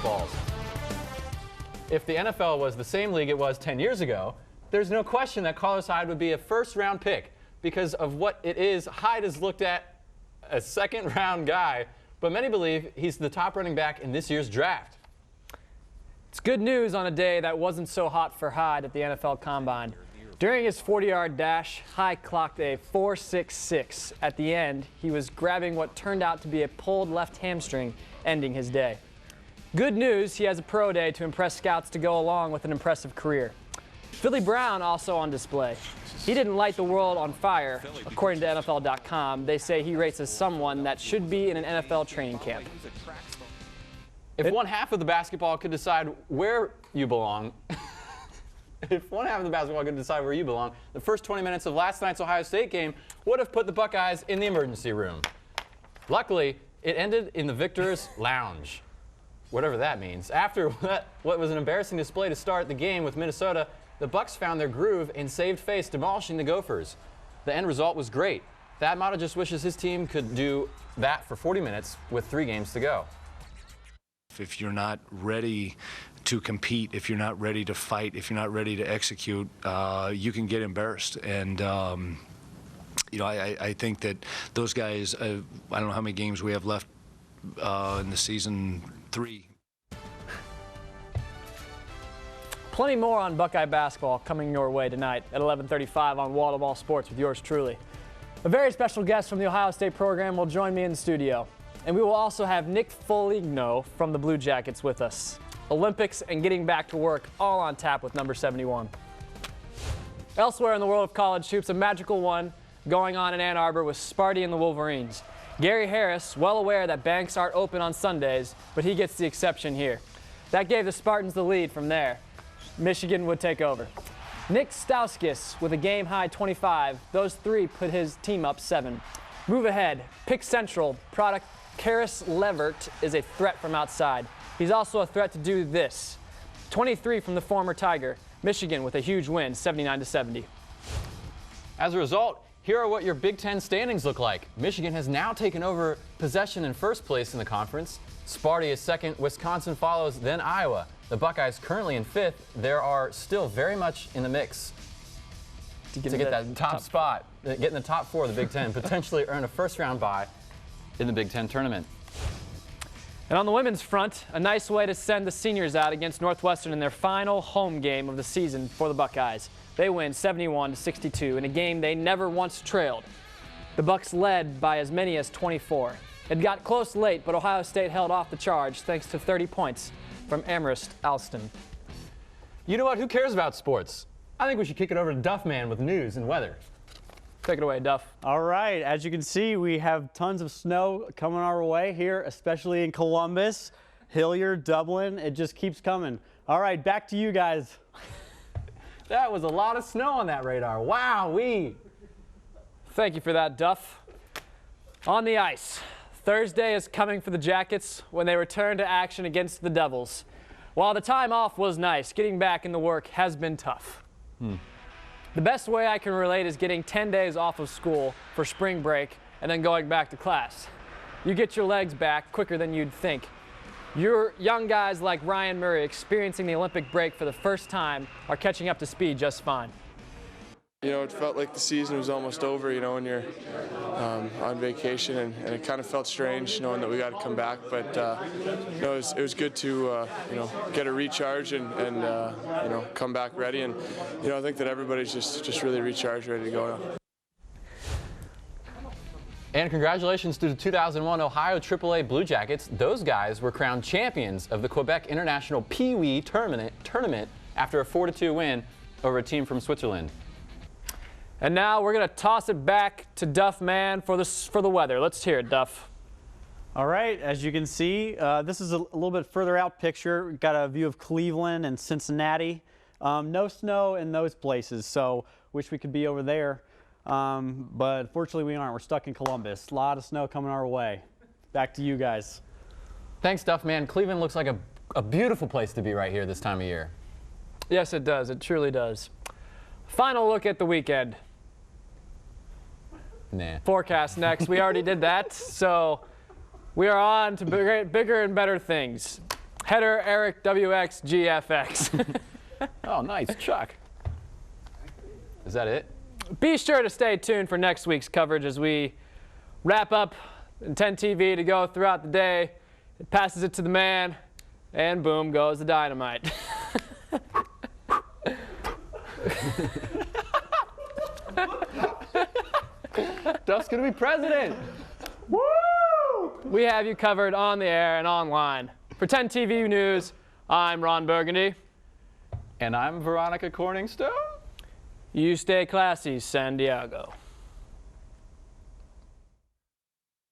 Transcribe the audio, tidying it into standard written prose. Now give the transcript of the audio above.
basketballs. If the NFL was the same league it was 10 years ago, there's no question that Carlos Hyde would be a first-round pick because of what it is. Hyde is looked at a second-round guy, but many believe he's the top running back in this year's draft. It's good news on a day that wasn't so hot for Hyde at the NFL Combine. During his 40-yard dash, Hyde clocked a 4.66. At the end, he was grabbing what turned out to be a pulled left hamstring, ending his day. Good news, he has a pro day to impress scouts to go along with an impressive career. Philly Brown also on display. He didn't light the world on fire. According to NFL.com, they say he rates as someone that should be in an NFL training camp. If one half of the basketball could decide where you belong, the first 20 minutes of last night's Ohio State game would have put the Buckeyes in the emergency room. Luckily, it ended in the victor's lounge, whatever that means. After what was an embarrassing display to start the game with Minnesota, the Bucks found their groove and saved face, demolishing the Gophers. The end result was great. Thad Matta just wishes his team could do that for 40 minutes with 3 games to go. If you're not ready to compete, if you're not ready to fight, if you're not ready to execute, you can get embarrassed. And you know, I think that those guys, I don't know how many games we have left in the season, 3. Plenty more on Buckeye basketball coming your way tonight at 11:35 on Wall to Wall Sports with yours truly. A very special guest from the Ohio State program will join me in the studio. And we will also have Nick Foligno from the Blue Jackets with us. Olympics and getting back to work all on tap with number 71. Elsewhere in the world of college hoops, a magical one going on in Ann Arbor with Sparty and the Wolverines. Gary Harris, well aware that banks aren't open on Sundays, but he gets the exception here. That gave the Spartans the lead from there. Michigan would take over. Nick Stauskas with a game-high 25. Those 3 put his team up 7. Move ahead. Pick Central product Karis Levert is a threat from outside. He's also a threat to do this. 23 from the former Tiger. Michigan with a huge win, 79-70. As a result, here are what your Big Ten standings look like. Michigan has now taken over possession in first place in the conference. Sparty is second. Wisconsin follows, then Iowa. The Buckeyes currently in 5th. There are still very much in the mix to get that top spot, get in the top 4 of the Big Ten, potentially earn a first-round bye in the Big Ten tournament. And on the women's front, a nice way to send the seniors out against Northwestern in their final home game of the season for the Buckeyes. They win 71-62 in a game they never once trailed. The Bucks led by as many as 24. It got close late, but Ohio State held off the charge thanks to 30 points from Amherst Alston. You know what? Who cares about sports? I think we should kick it over to Duffman with news and weather. Take it away, Duff. All right, as you can see, we have tons of snow coming our way here, especially in Columbus, Hilliard, Dublin. It just keeps coming. All right, back to you guys. That was a lot of snow on that radar. Wow-wee. Thank you for that, Duff. On the ice, Thursday is coming for the Jackets when they return to action against the Devils. While the time off was nice, getting back into work has been tough. The best way I can relate is getting 10 days off of school for spring break and then going back to class. You get your legs back quicker than you'd think. Your young guys like Ryan Murray experiencing the Olympic break for the first time are catching up to speed just fine. You know, it felt like the season was almost over, you know, when you're on vacation, and it kind of felt strange knowing that we got to come back. But you know, it was good to you know, get a recharge and you know, come back ready. And you know, I think that everybody's just really recharged, ready to go now. And congratulations to the 2001 Ohio AAA Blue Jackets. Those guys were crowned champions of the Quebec International Pee Wee tournament after a 4-2 win over a team from Switzerland. And now we're going to toss it back to Duff Man for the weather. Let's hear it, Duff. All right, as you can see, this is a little bit further out picture. We've got a view of Cleveland and Cincinnati. No snow in those places, so wish we could be over there. But fortunately we aren't. We're stuck in Columbus. A lot of snow coming our way. Back to you guys. Thanks, Duff, man. Cleveland looks like a beautiful place to be right here this time of year. Yes, it does. It truly does. Final look at the weekend. Nah. Forecast next. We already did that, so we are on to bigger and better things. Header Eric WX GFX. Oh, nice, Chuck. Is that it? Be sure to stay tuned for next week's coverage as we wrap up in 10 TV to go throughout the day. It passes it to the man, and boom goes the dynamite. Duff's gonna be president. Woo! We have you covered on the air and online. For 10 TV News, I'm Ron Burgundy. And I'm Veronica Corningstone. You stay classy, San Diego.